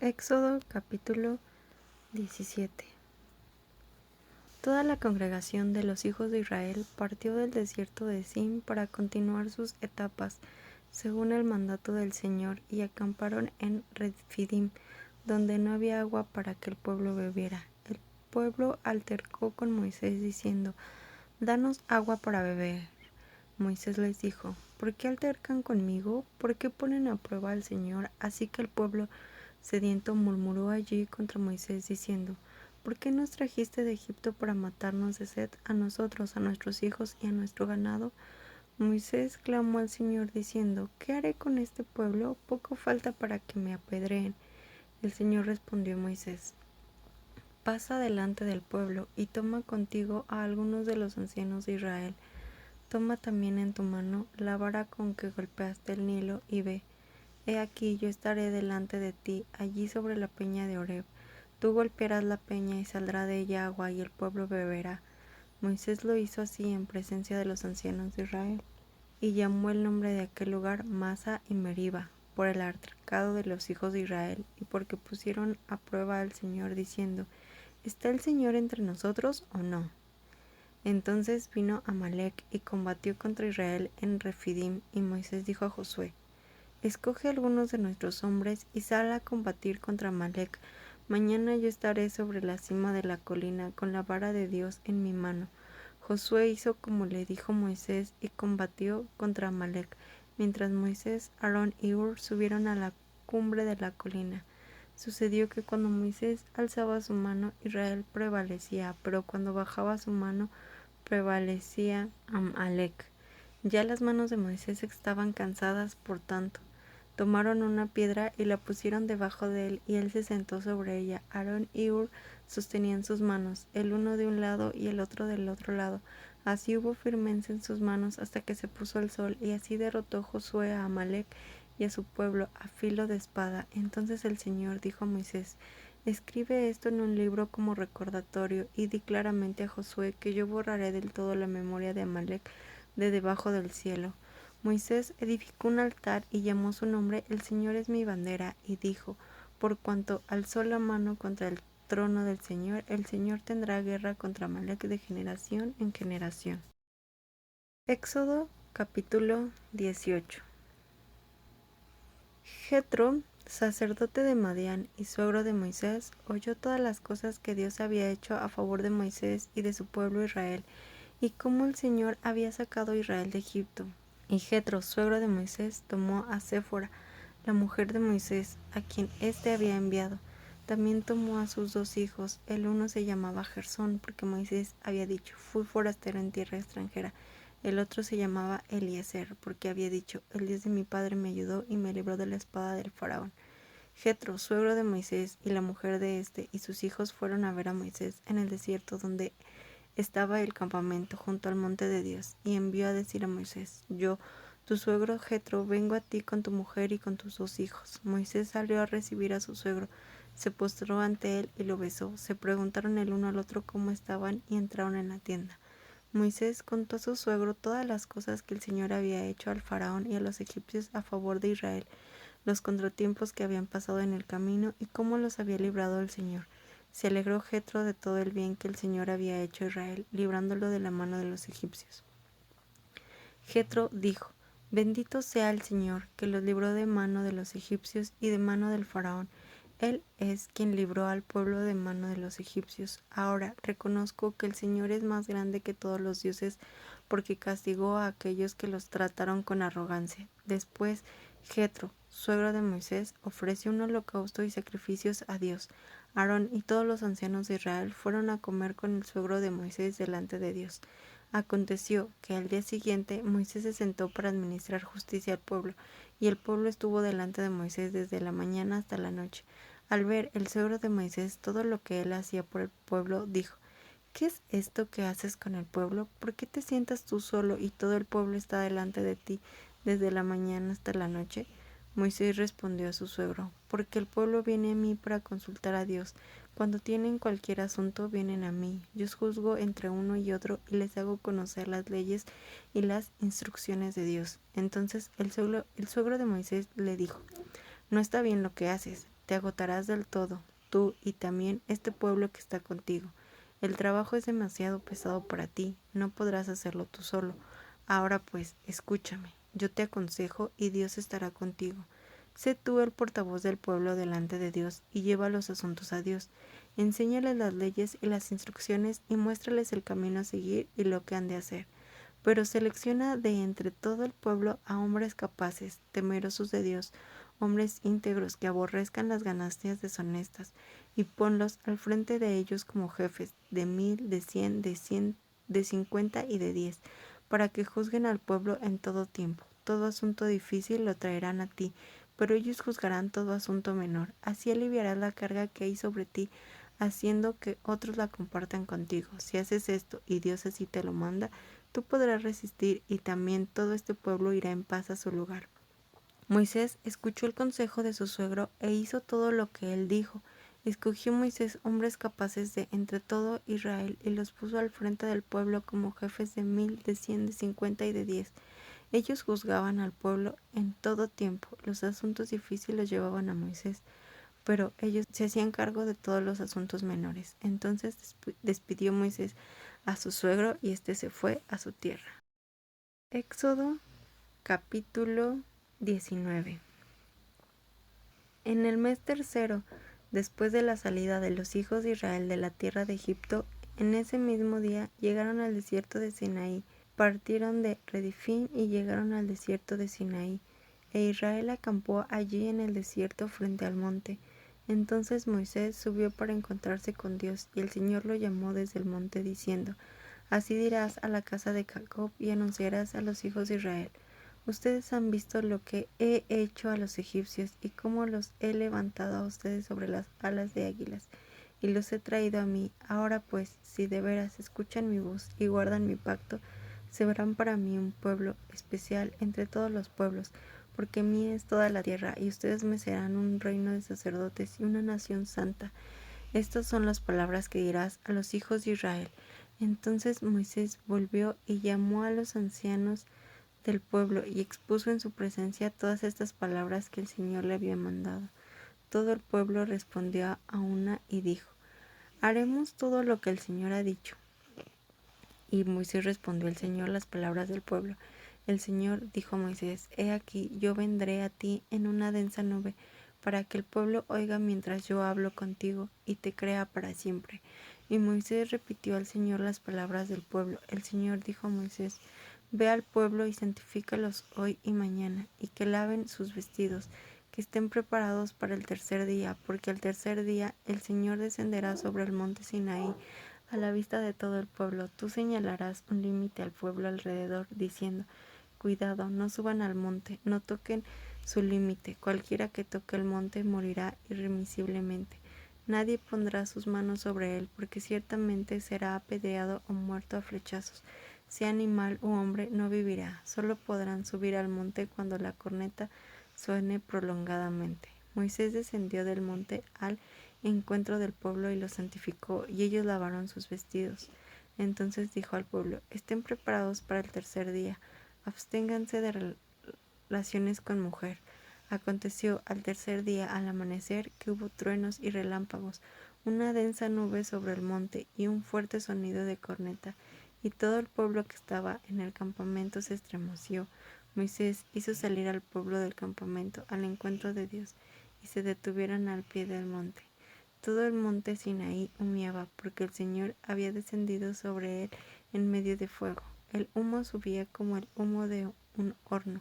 Éxodo capítulo 17. Toda la congregación de los hijos de Israel partió del desierto de Zin para continuar sus etapas según el mandato del Señor y acamparon en Refidim, donde no había agua para que el pueblo bebiera. El pueblo altercó con Moisés diciendo: «Danos agua para beber». Moisés les dijo: «¿Por qué altercan conmigo? ¿Por qué ponen a prueba al Señor?». Así que el pueblo sediento murmuró allí contra Moisés diciendo: «¿Por qué nos trajiste de Egipto para matarnos de sed a nosotros, a nuestros hijos y a nuestro ganado?». Moisés clamó al Señor diciendo: «¿Qué haré con este pueblo? Poco falta para que me apedreen». El Señor respondió a Moisés: «Pasa delante del pueblo y toma contigo a algunos de los ancianos de Israel. Toma también en tu mano la vara con que golpeaste el Nilo y ve. He aquí, yo estaré delante de ti, allí sobre la peña de Horeb. Tú golpearás la peña y saldrá de ella agua, y el pueblo beberá». Moisés lo hizo así en presencia de los ancianos de Israel, y llamó el nombre de aquel lugar Masa y Meriba, por el altercado de los hijos de Israel, y porque pusieron a prueba al Señor, diciendo: ¿Está el Señor entre nosotros o no? Entonces vino Amalec y combatió contra Israel en Refidim, y Moisés dijo a Josué: «Escoge algunos de nuestros hombres y sal a combatir contra Amalec. Mañana yo estaré sobre la cima de la colina con la vara de Dios en mi mano». Josué hizo como le dijo Moisés y combatió contra Amalec, mientras Moisés, Aarón y Hur subieron a la cumbre de la colina. Sucedió que cuando Moisés alzaba su mano, Israel prevalecía, pero cuando bajaba su mano, prevalecía Amalec. Ya las manos de Moisés estaban cansadas, por tanto, tomaron una piedra y la pusieron debajo de él, y él se sentó sobre ella. Aarón y Hur sostenían sus manos, el uno de un lado y el otro del otro lado. Así hubo firmeza en sus manos hasta que se puso el sol, y así derrotó Josué a Amalec y a su pueblo a filo de espada. Entonces el Señor dijo a Moisés: «Escribe esto en un libro como recordatorio, y di claramente a Josué que yo borraré del todo la memoria de Amalec de debajo del cielo». Moisés edificó un altar y llamó su nombre «El Señor es mi bandera», y dijo: «Por cuanto alzó la mano contra el trono del Señor, el Señor tendrá guerra contra Amalec de generación en generación». Éxodo capítulo 18. Jetro, sacerdote de Madián y suegro de Moisés, oyó todas las cosas que Dios había hecho a favor de Moisés y de su pueblo Israel, y cómo el Señor había sacado a Israel de Egipto. Y Jetro, suegro de Moisés, tomó a Séfora, la mujer de Moisés, a quien éste había enviado. También tomó a sus 2 hijos. El uno se llamaba Gersón, porque Moisés había dicho: «Fui forastero en tierra extranjera». El otro se llamaba Eliezer, porque había dicho: «El Dios de mi padre me ayudó y me libró de la espada del faraón». Jetro, suegro de Moisés, y la mujer de éste y sus hijos fueron a ver a Moisés en el desierto donde estaba el campamento junto al monte de Dios, y envió a decir a Moisés: «Yo, tu suegro Jetro, vengo a ti con tu mujer y con tus 2 hijos». Moisés salió a recibir a su suegro, se postró ante él y lo besó. Se preguntaron el uno al otro cómo estaban y entraron en la tienda. Moisés contó a su suegro todas las cosas que el Señor había hecho al faraón y a los egipcios a favor de Israel, los contratiempos que habían pasado en el camino y cómo los había librado el Señor. Se alegró Jetro de todo el bien que el Señor había hecho a Israel, librándolo de la mano de los egipcios. Jetro dijo: «Bendito sea el Señor, que los libró de mano de los egipcios y de mano del faraón. Él es quien libró al pueblo de mano de los egipcios. Ahora reconozco que el Señor es más grande que todos los dioses, porque castigó a aquellos que los trataron con arrogancia». Después Jetro, suegro de Moisés, ofreció un holocausto y sacrificios a Dios. Aarón y todos los ancianos de Israel fueron a comer con el suegro de Moisés delante de Dios. Aconteció que al día siguiente Moisés se sentó para administrar justicia al pueblo, y el pueblo estuvo delante de Moisés desde la mañana hasta la noche. Al ver el suegro de Moisés todo lo que él hacía por el pueblo, dijo: «¿Qué es esto que haces con el pueblo? ¿Por qué te sientas tú solo y todo el pueblo está delante de ti desde la mañana hasta la noche?». Moisés respondió a su suegro: «Porque el pueblo viene a mí para consultar a Dios. Cuando tienen cualquier asunto vienen a mí. Yo juzgo entre uno y otro y les hago conocer las leyes y las instrucciones de Dios». Entonces el suegro de Moisés le dijo: «No está bien lo que haces. te agotarás del todo, tú y también este pueblo que está contigo. El trabajo es demasiado pesado para ti, no podrás hacerlo tú solo. Ahora pues, escúchame, yo te aconsejo y Dios estará contigo. Sé tú el portavoz del pueblo delante de Dios y lleva los asuntos a Dios. Enséñales las leyes y las instrucciones y muéstrales el camino a seguir y lo que han de hacer. Pero selecciona de entre todo el pueblo a hombres capaces, temerosos de Dios, hombres íntegros que aborrezcan las ganancias deshonestas, y ponlos al frente de ellos como jefes, de 1000, de 100, de 50 y de 10, para que juzguen al pueblo en todo tiempo. Todo asunto difícil lo traerán a ti, pero ellos juzgarán todo asunto menor. Así aliviarás la carga que hay sobre ti, haciendo que otros la compartan contigo. Si haces esto y Dios así te lo manda, tú podrás resistir y también todo este pueblo irá en paz a su lugar. Moisés escuchó el consejo de su suegro e hizo todo lo que él dijo. Escogió Moisés hombres capaces de entre todo Israel y los puso al frente del pueblo como jefes de 1000, de 100, de 50 y de 10. Ellos juzgaban al pueblo en todo tiempo. Los asuntos difíciles los llevaban a Moisés, pero ellos se hacían cargo de todos los asuntos menores. Entonces despidió Moisés a su suegro y éste se fue a su tierra. Éxodo capítulo 19. En el mes tercero, después de la salida de los hijos de Israel de la tierra de Egipto, en ese mismo día llegaron al desierto de Sinaí, partieron de Redifín y llegaron al desierto de Sinaí, e Israel acampó allí en el desierto frente al monte. Entonces Moisés subió para encontrarse con Dios, y el Señor lo llamó desde el monte diciendo: Así dirás a la casa de Jacob y anunciarás a los hijos de Israel: Ustedes han visto lo que he hecho a los egipcios y cómo los he levantado a ustedes sobre las alas de águilas y los he traído a mí. Ahora pues, si de veras escuchan mi voz y guardan mi pacto, se verán para mí un pueblo especial entre todos los pueblos, porque mía es toda la tierra y ustedes me serán un reino de sacerdotes y una nación santa. Estas son las palabras que dirás a los hijos de Israel. Entonces Moisés volvió y llamó a los ancianos del pueblo y expuso en su presencia todas estas palabras que el Señor le había mandado. Todo el pueblo respondió a una y dijo: Haremos todo lo que el Señor ha dicho. Y Moisés respondió al Señor las palabras del pueblo. El Señor dijo a Moisés: He aquí, yo vendré a ti en una densa nube, para que el pueblo oiga mientras yo hablo contigo, y te crea para siempre. Y Moisés repitió al Señor las palabras del pueblo. El Señor dijo a Moisés: Ve al pueblo y santifícalos hoy y mañana, y que laven sus vestidos, que estén preparados para el tercer día, porque al tercer día el Señor descenderá sobre el monte Sinaí a la vista de todo el pueblo. Tú señalarás un límite al pueblo alrededor, diciendo: Cuidado, no suban al monte, no toquen su límite. Cualquiera que toque el monte morirá irremisiblemente. Nadie pondrá sus manos sobre él, porque ciertamente será apedreado o muerto a flechazos. Sea animal u hombre, no vivirá. Solo podrán subir al monte cuando la corneta suene prolongadamente. Moisés descendió del monte al encuentro del pueblo y los santificó, y ellos lavaron sus vestidos. Entonces dijo al pueblo: Estén preparados para el tercer día, absténganse de relaciones con mujer. Aconteció al tercer día al amanecer que hubo truenos y relámpagos, una densa nube sobre el monte y un fuerte sonido de corneta, y todo el pueblo que estaba en el campamento se estremeció. Moisés hizo salir al pueblo del campamento al encuentro de Dios, y se detuvieron al pie del monte. Todo el monte Sinaí humeaba, porque el Señor había descendido sobre él en medio de fuego. El humo subía como el humo de un horno,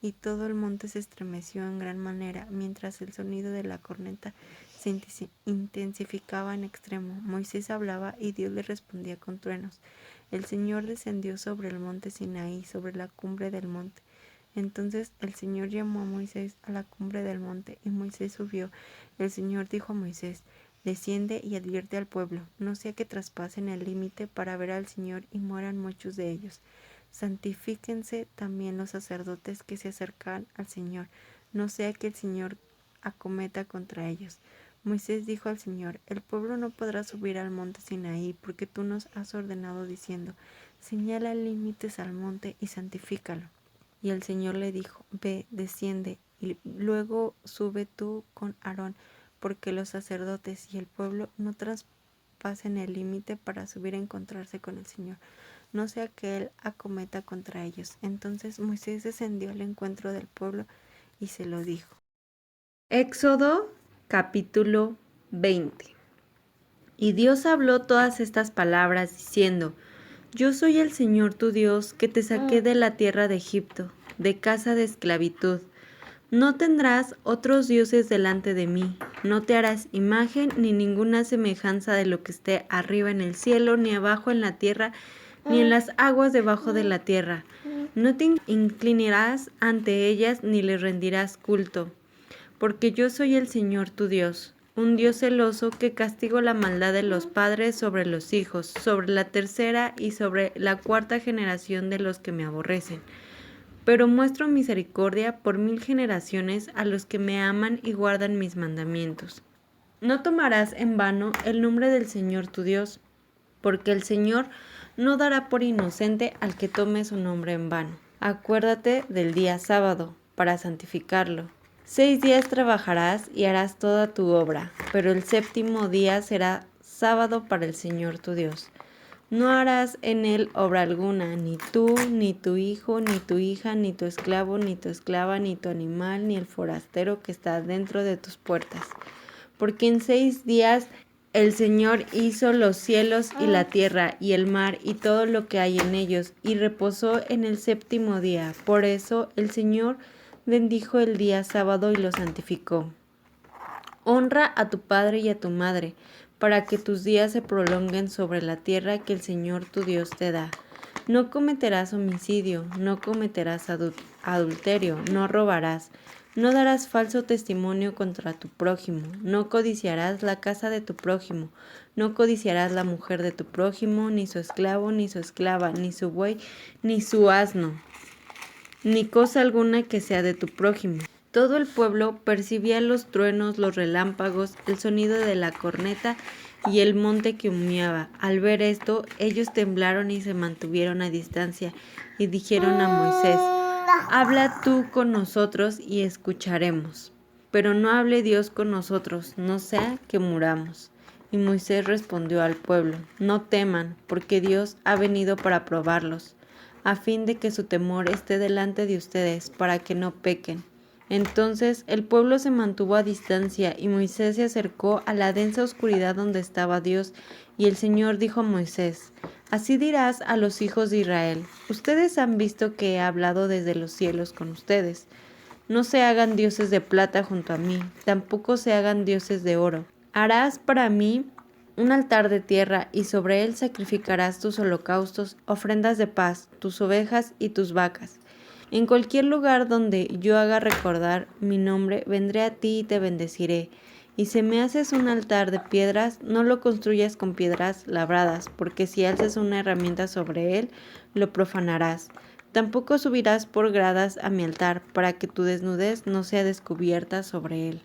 y todo el monte se estremeció en gran manera, mientras el sonido de la corneta se intensificaba en extremo. Moisés hablaba y Dios le respondía con truenos. El Señor descendió sobre el monte Sinaí, sobre la cumbre del monte. Entonces el Señor llamó a Moisés a la cumbre del monte, y Moisés subió. El Señor dijo a Moisés: Desciende y advierte al pueblo, no sea que traspasen el límite para ver al Señor y mueran muchos de ellos. Santifíquense también los sacerdotes que se acercan al Señor, no sea que el Señor acometa contra ellos. Moisés dijo al Señor: El pueblo no podrá subir al monte Sinaí, porque tú nos has ordenado diciendo: Señala límites al monte y santifícalo. Y el Señor le dijo: Ve, desciende, y luego sube tú con Aarón, porque los sacerdotes y el pueblo no traspasen el límite para subir a encontrarse con el Señor, no sea que Él acometa contra ellos. Entonces Moisés descendió al encuentro del pueblo y se lo dijo. Éxodo capítulo 20. Y Dios habló todas estas palabras diciendo: Yo soy el Señor tu Dios, que te saqué de la tierra de Egipto, de casa de esclavitud. No tendrás otros dioses delante de mí, no te harás imagen ni ninguna semejanza de lo que esté arriba en el cielo, ni abajo en la tierra, ni en las aguas debajo de la tierra. No te inclinarás ante ellas ni les rendirás culto, porque yo soy el Señor tu Dios, un Dios celoso que castigo la maldad de los padres sobre los hijos, sobre la tercera y sobre la cuarta generación de los que me aborrecen. Pero muestro misericordia por 1000 generaciones a los que me aman y guardan mis mandamientos. No tomarás en vano el nombre del Señor tu Dios, porque el Señor no dará por inocente al que tome su nombre en vano. Acuérdate del día sábado, para santificarlo. 6 días trabajarás y harás toda tu obra, pero el séptimo día será sábado para el Señor tu Dios. No harás en él obra alguna, ni tú, ni tu hijo, ni tu hija, ni tu esclavo, ni tu esclava, ni tu animal, ni el forastero que está dentro de tus puertas. Porque en 6 días el Señor hizo los cielos y la tierra y el mar y todo lo que hay en ellos, y reposó en el séptimo día. Por eso el Señor bendijo el día sábado y lo santificó. Honra a tu padre y a tu madre, para que tus días se prolonguen sobre la tierra que el Señor tu Dios te da. No cometerás homicidio, no cometerás adulterio, no robarás, no darás falso testimonio contra tu prójimo, no codiciarás la casa de tu prójimo, no codiciarás la mujer de tu prójimo, ni su esclavo, ni su esclava, ni su buey, ni su asno, ni cosa alguna que sea de tu prójimo. Todo el pueblo percibía los truenos, los relámpagos, el sonido de la corneta y el monte que humeaba. Al ver esto, ellos temblaron y se mantuvieron a distancia y dijeron a Moisés: Habla tú con nosotros y escucharemos. Pero no hable Dios con nosotros, no sea que muramos. Y Moisés respondió al pueblo: No teman, porque Dios ha venido para probarlos, a fin de que su temor esté delante de ustedes, para que no pequen. Entonces el pueblo se mantuvo a distancia y Moisés se acercó a la densa oscuridad donde estaba Dios, y el Señor dijo a Moisés: Así dirás a los hijos de Israel: Ustedes han visto que he hablado desde los cielos con ustedes. No se hagan dioses de plata junto a mí, tampoco se hagan dioses de oro. Harás para mí un altar de tierra, y sobre él sacrificarás tus holocaustos, ofrendas de paz, tus ovejas y tus vacas. En cualquier lugar donde yo haga recordar mi nombre, vendré a ti y te bendeciré. Y si me haces un altar de piedras, no lo construyas con piedras labradas, porque si alzas una herramienta sobre él, lo profanarás. Tampoco subirás por gradas a mi altar, para que tu desnudez no sea descubierta sobre él.